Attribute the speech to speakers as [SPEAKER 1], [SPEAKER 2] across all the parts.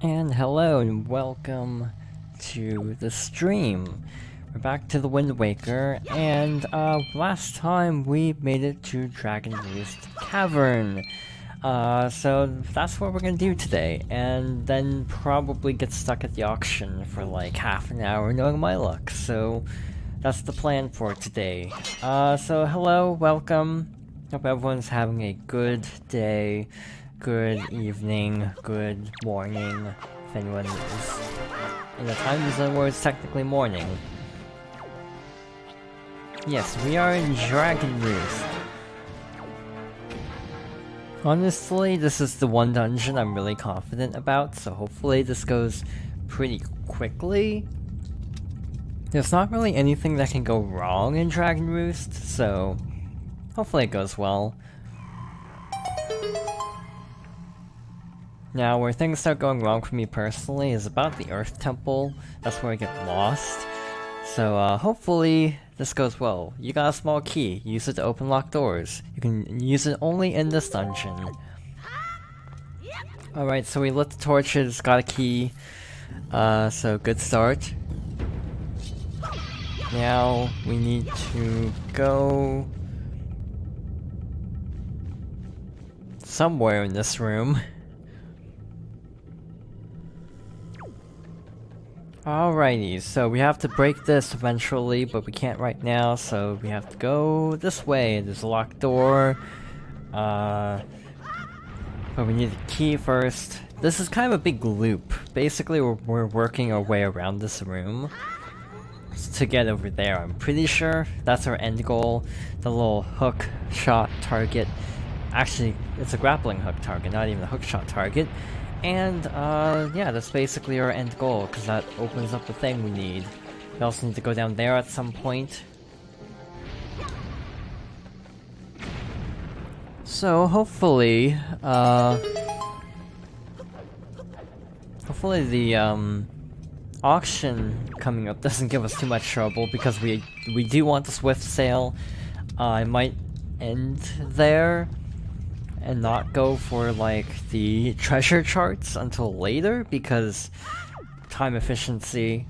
[SPEAKER 1] And hello and welcome to the stream. We're back to the Wind Waker, and last time we made it to Dragon Roost Cavern. So that's what we're gonna do today, and then probably get stuck at the auction for like half an hour knowing my luck. So that's the plan for today. So hello, welcome. Hope everyone's having a good day, good evening, good morning, if anyone is in a time zone where it's technically morning. Yes, we are in Dragon Roost. Honestly, this is the one dungeon I'm really confident about, so hopefully this goes pretty quickly. There's not really anything that can go wrong in Dragon Roost, so hopefully it goes well. Now, where things start going wrong for me personally is about the Earth Temple. That's where I get lost. So, hopefully this goes well. You got a small key. Use it to open locked doors. You can use it only in this dungeon. Alright, so we lit the torches, got a key. So good start. Now, we need to go somewhere in this room. Alrighty, so we have to break this eventually, but we can't right now, so we have to go this way. There's a locked door. But we need a key first. This is kind of a big loop. Basically, we're working our way around this room to get over there, I'm pretty sure. That's our end goal. The little hook shot target. Actually, it's a grappling hook target, not even a hook shot target. And, yeah, that's basically our end goal, because that opens up the thing we need. We also need to go down there at some point. So, hopefully, hopefully the, auction coming up doesn't give us too much trouble, because we do want the Swift sale. I might end there and not go for, like, the treasure charts until later, because time efficiency,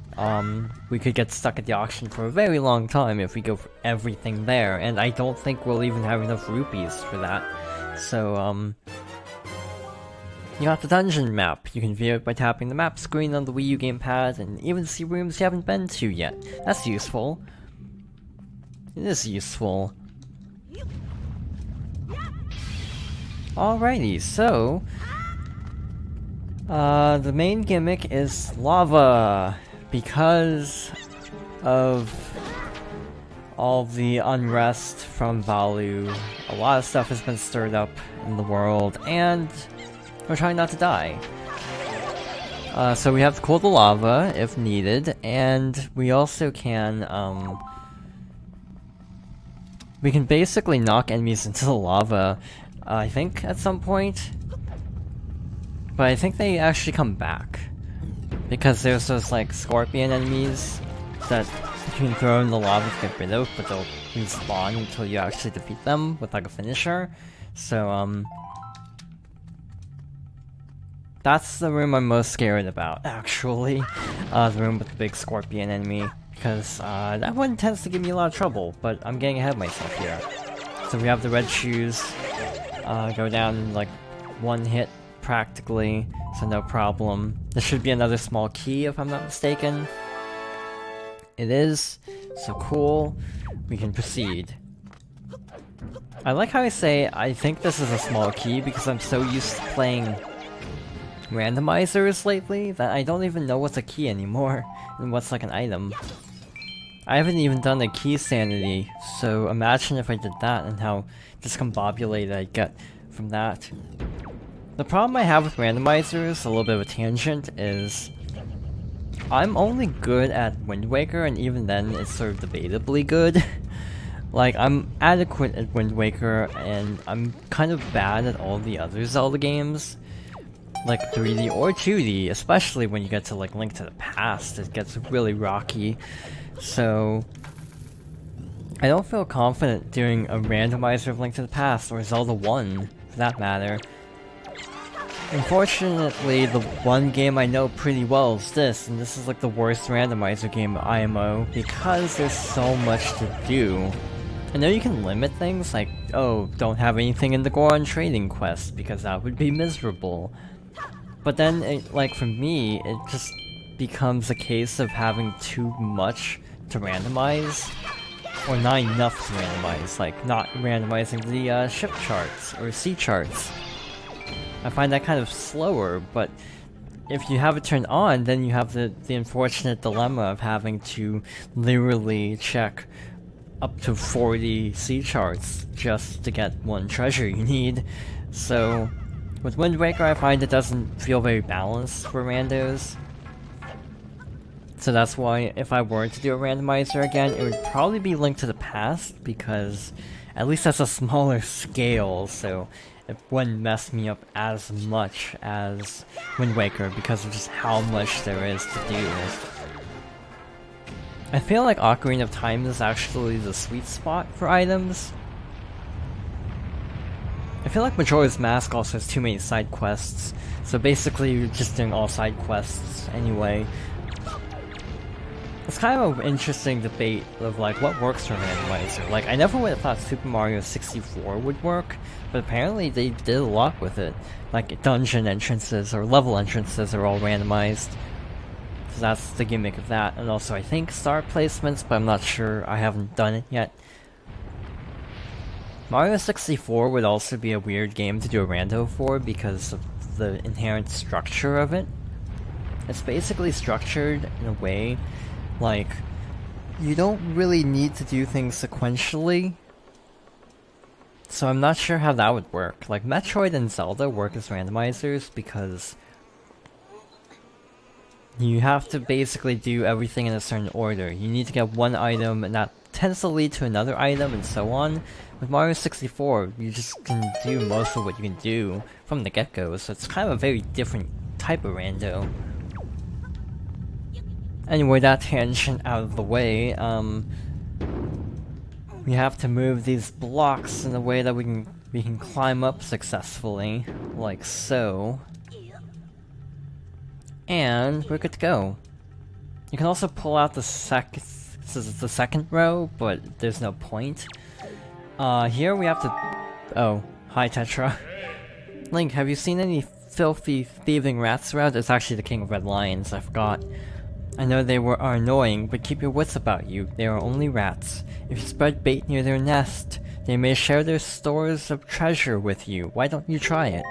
[SPEAKER 1] we could get stuck at the auction for a very long time if we go for everything there, and I don't think we'll even have enough rupees for that. So, you got the dungeon map. You can view it by tapping the map screen on the Wii U gamepad, and even see rooms you haven't been to yet. That's useful. It is useful. Alrighty, so the main gimmick is lava. Because of all the unrest from Valu, a lot of stuff has been stirred up in the world, and we're trying not to die. So we have to cool the lava if needed, and we also can, we can basically knock enemies into the lava, I think, at some point. But I think they actually come back. Because there's those, like, scorpion enemies that you can throw in the lava to get rid of, but they'll respawn until you actually defeat them with, like, a finisher. So, that's the room I'm most scared about, actually. The room with the big scorpion enemy. Because, that one tends to give me a lot of trouble, but I'm getting ahead of myself here. So we have the red shoes. Go down in, like, one hit, practically, so no problem. There should be another small key, if I'm not mistaken. It is, so cool. We can proceed. I like how I say, I think this is a small key, because I'm so used to playing randomizers lately, that I don't even know what's a key anymore, and what's like an item. I haven't even done a key sanity, so imagine if I did that and how discombobulated I'd get from that. The problem I have with randomizers, a little bit of a tangent, is I'm only good at Wind Waker, and even then it's sort of debatably good. Like, I'm adequate at Wind Waker, and I'm kind of bad at all the other Zelda games. Like 3D or 2D, especially when you get to like Link to the Past, it gets really rocky. So I don't feel confident doing a randomizer of Link to the Past, or Zelda 1, for that matter. Unfortunately, the one game I know pretty well is this, and this is like the worst randomizer game IMO because there's so much to do. I know you can limit things, like, oh, don't have anything in the Goron trading quest, because that would be miserable. But then, like, for me, it just becomes a case of having too much to randomize, or not enough to randomize, like, not randomizing the ship charts, or sea charts. I find that kind of slower, but if you have it turned on, then you have the unfortunate dilemma of having to literally check up to 40 sea charts just to get one treasure you need. So with Wind Waker, I find it doesn't feel very balanced for randos. So that's why if I were to do a randomizer again, it would probably be Link to the Past, because at least that's a smaller scale, so it wouldn't mess me up as much as Wind Waker because of just how much there is to do. I feel like Ocarina of Time is actually the sweet spot for items. I feel like Majora's Mask also has too many side quests, so basically you're just doing all side quests anyway. It's kind of an interesting debate of like what works for randomizer. Like, I never would have thought Super Mario 64 would work, but apparently they did a lot with it. Like dungeon entrances or level entrances are all randomized. So that's the gimmick of that. And also I think star placements, but I'm not sure, I haven't done it yet. Mario 64 would also be a weird game to do a rando for because of the inherent structure of it. It's basically structured in a way like, you don't really need to do things sequentially, so I'm not sure how that would work. Like, Metroid and Zelda work as randomizers because you have to basically do everything in a certain order. You need to get one item, and that tends to lead to another item, and so on. With Mario 64, you just can do most of what you can do from the get-go, so it's kind of a very different type of rando. Anyway, that tangent out of the way, we have to move these blocks in a way that we can climb up successfully, like so. And we're good to go. You can also pull out the second row, but there's no point. Here we have to... Oh, hi Tetra. Link, have you seen any filthy thieving rats around? It's actually the King of Red Lions, I forgot. I know they are annoying, but keep your wits about you. They are only rats. If you spread bait near their nest, they may share their stores of treasure with you. Why don't you try it?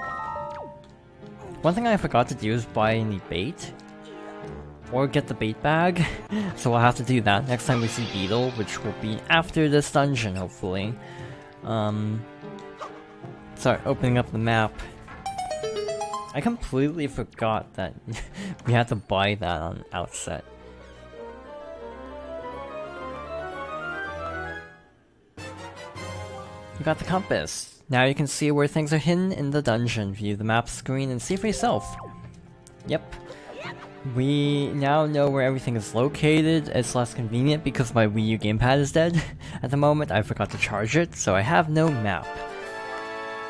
[SPEAKER 1] One thing I forgot to do is buy any bait. Or get the bait bag. So we'll have to do that next time we see Beetle, which will be after this dungeon, hopefully. Start opening up the map. I completely forgot that we had to buy that on outset. You got the compass. Now you can see where things are hidden in the dungeon. View the map screen and see for yourself. Yep. We now know where everything is located. It's less convenient because my Wii U gamepad is dead. At the moment, I forgot to charge it, so I have no map.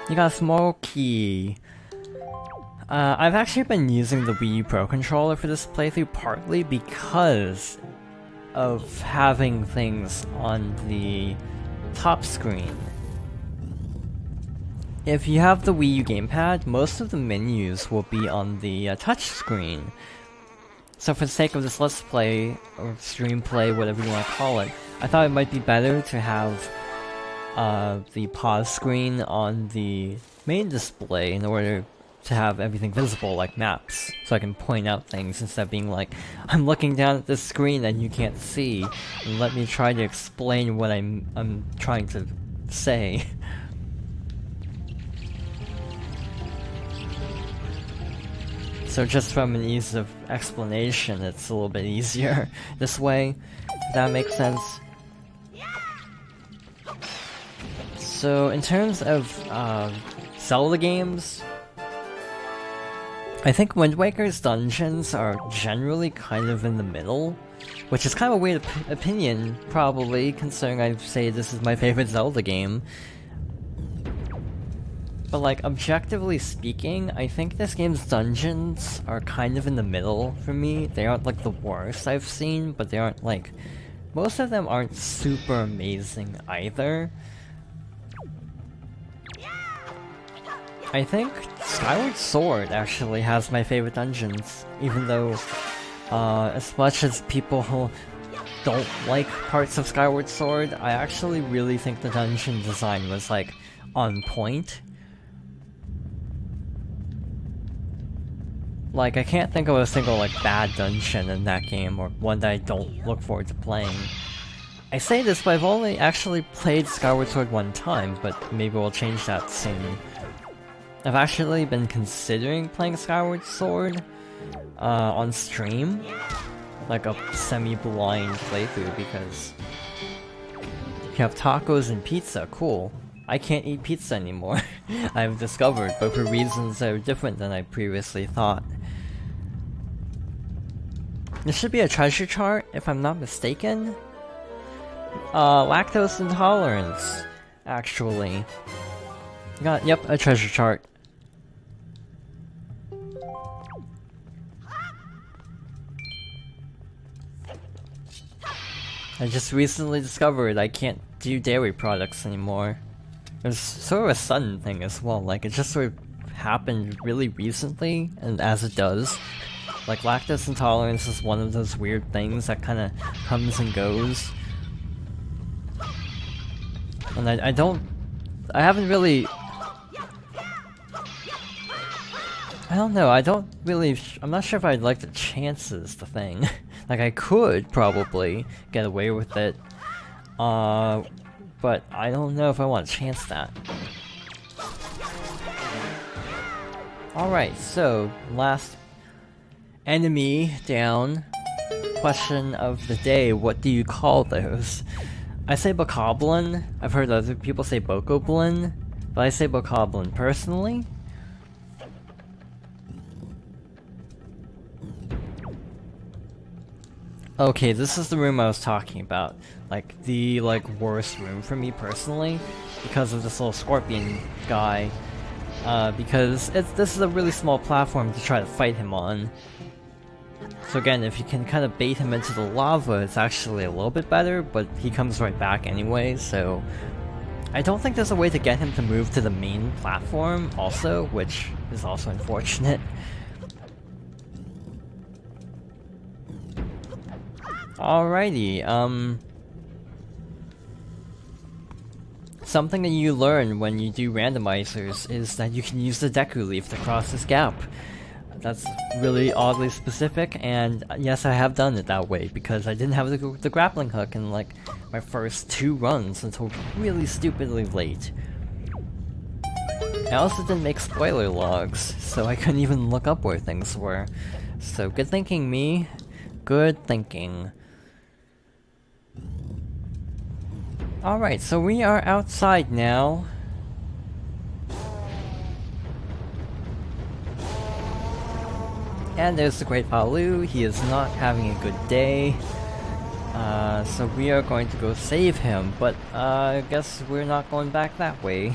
[SPEAKER 1] You got a small key. I've actually been using the Wii U Pro Controller for this playthrough partly because of having things on the top screen. If you have the Wii U gamepad, most of the menus will be on the touch screen. So for the sake of this Let's Play, or Stream Play, whatever you want to call it, I thought it might be better to have the pause screen on the main display in order to have everything visible, like maps, so I can point out things instead of being like, I'm looking down at this screen and you can't see, and let me try to explain what I'm trying to say. So just from an ease of explanation, it's a little bit easier this way, if that makes sense. So in terms of Zelda games, I think Wind Waker's dungeons are generally kind of in the middle, which is kind of a weird opinion, probably, considering I say this is my favorite Zelda game. But like, objectively speaking, I think this game's dungeons are kind of in the middle for me. They aren't like the worst I've seen, but they aren't like... Most of them aren't super amazing either. I think Skyward Sword actually has my favorite dungeons, even though as much as people who don't like parts of Skyward Sword, I actually really think the dungeon design was like on point. Like, I can't think of a single like bad dungeon in that game, or one that I don't look forward to playing. I say this, but I've only actually played Skyward Sword one time, but maybe we'll change that soon. I've actually been considering playing Skyward Sword on stream, like a semi-blind playthrough, because you have tacos and pizza, cool. I can't eat pizza anymore, I've discovered, but for reasons that are different than I previously thought. There should be a treasure chart, if I'm not mistaken. Lactose intolerance, actually. Yep, a treasure chart. I just recently discovered I can't do dairy products anymore. There's sort of a sudden thing as well, like it just sort of happened really recently, and as it does. Like lactose intolerance is one of those weird things that kinda comes and goes. And I haven't really... I don't know, I'm not sure if I'd like the chances, the thing. Like, I could probably get away with it, but I don't know if I want to chance that. Alright, so, last enemy down. Question of the day, what do you call those? I say Bokoblin. I've heard other people say Bokoblin, but I say Bokoblin personally. Okay, this is the room I was talking about. Like, the, worst room for me personally, because of this little scorpion guy. Because this is a really small platform to try to fight him on. So again, if you can kind of bait him into the lava, it's actually a little bit better, but he comes right back anyway, so... I don't think there's a way to get him to move to the main platform, also, which is also unfortunate. Alrighty, something that you learn when you do randomizers is that you can use the Deku Leaf to cross this gap. That's really oddly specific, and yes, I have done it that way, because I didn't have the grappling hook in, like, my first 2 runs until really stupidly late. I also didn't make spoiler logs, so I couldn't even look up where things were. So good thinking, me. Good thinking. Alright, so we are outside now. And there's the Great Palu. He is not having a good day. So we are going to go save him, but I guess we're not going back that way.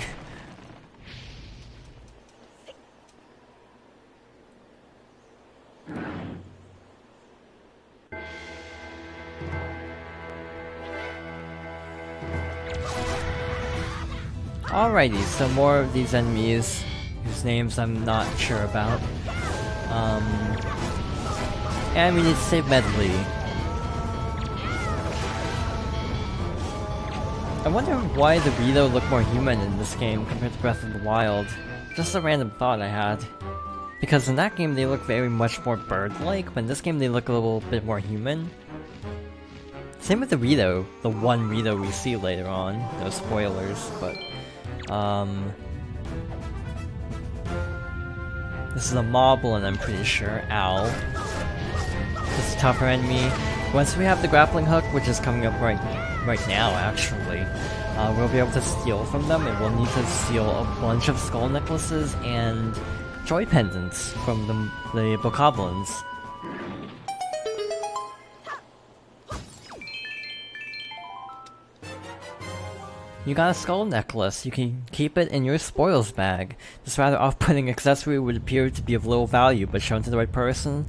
[SPEAKER 1] Alrighty, so more of these enemies, whose names I'm not sure about. And we need to save Medli. I wonder why the Rito look more human in this game compared to Breath of the Wild. Just a random thought I had. Because in that game they look very much more bird-like, but in this game they look a little bit more human. Same with the Rito, the one Rito we see later on. No spoilers, but... This is a Moblin, I'm pretty sure. Ow. This is a tougher enemy. Once we have the grappling hook, which is coming up right now, actually, we'll be able to steal from them, and we'll need to steal a bunch of skull necklaces and joy pendants from the Bokoblins. You got a skull necklace. You can keep it in your spoils bag. This rather off-putting accessory would appear to be of little value, but shown to the right person,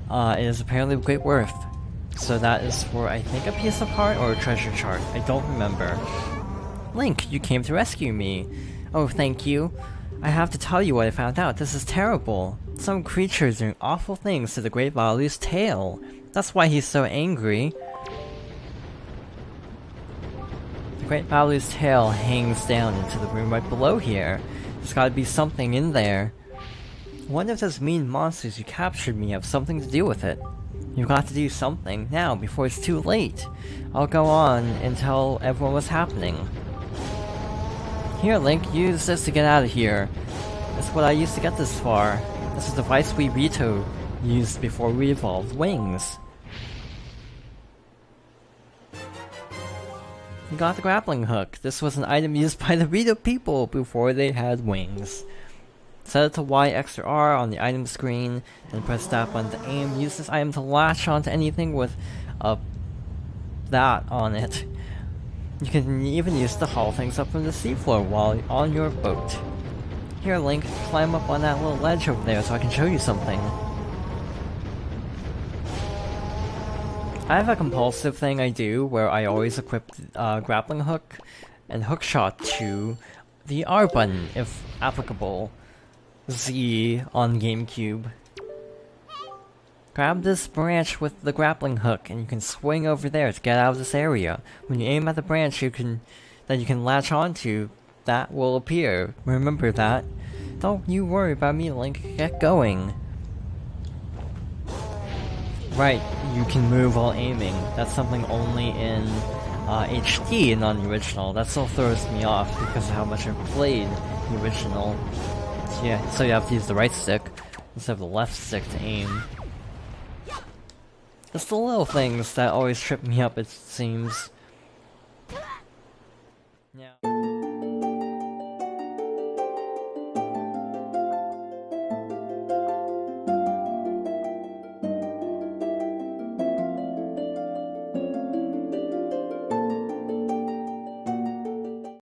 [SPEAKER 1] it is apparently of great worth. So that is for, I think, a piece of heart or a treasure chart. I don't remember. Link, you came to rescue me. Oh, thank you. I have to tell you what I found out. This is terrible. Some creature's doing awful things to the Great Valu's tail. That's why he's so angry. The Great Valu's tail hangs down into the room right below here. There's gotta be something in there. I wonder if those mean monsters who captured me have something to do with it. You've got to do something now before it's too late. I'll go on and tell everyone what's happening. Here, Link, use this to get out of here. That's what I used to get this far. This is the device we Rito used before we evolved wings. You got the grappling hook. This was an item used by the Rito people before they had wings. Set it to Y, X, or R on the item screen, then press that button to aim. Use this item to latch onto anything with that on it. You can even use it to haul things up from the seafloor while on your boat. Here, Link, climb up on that little ledge over there so I can show you something. I have a compulsive thing I do where I always equip grappling hook and hookshot to the R button, if applicable. Z on GameCube. Grab this branch with the grappling hook and you can swing over there to get out of this area. When you aim at the branch that you can latch onto, that will appear. Remember that. Don't you worry about me, Link. Get going. Right, you can move while aiming. That's something only in HD and not the original. That still throws me off because of how much I've played the original. Yeah, so you have to use the right stick instead of the left stick to aim. It's the little things that always trip me up, it seems. Yeah.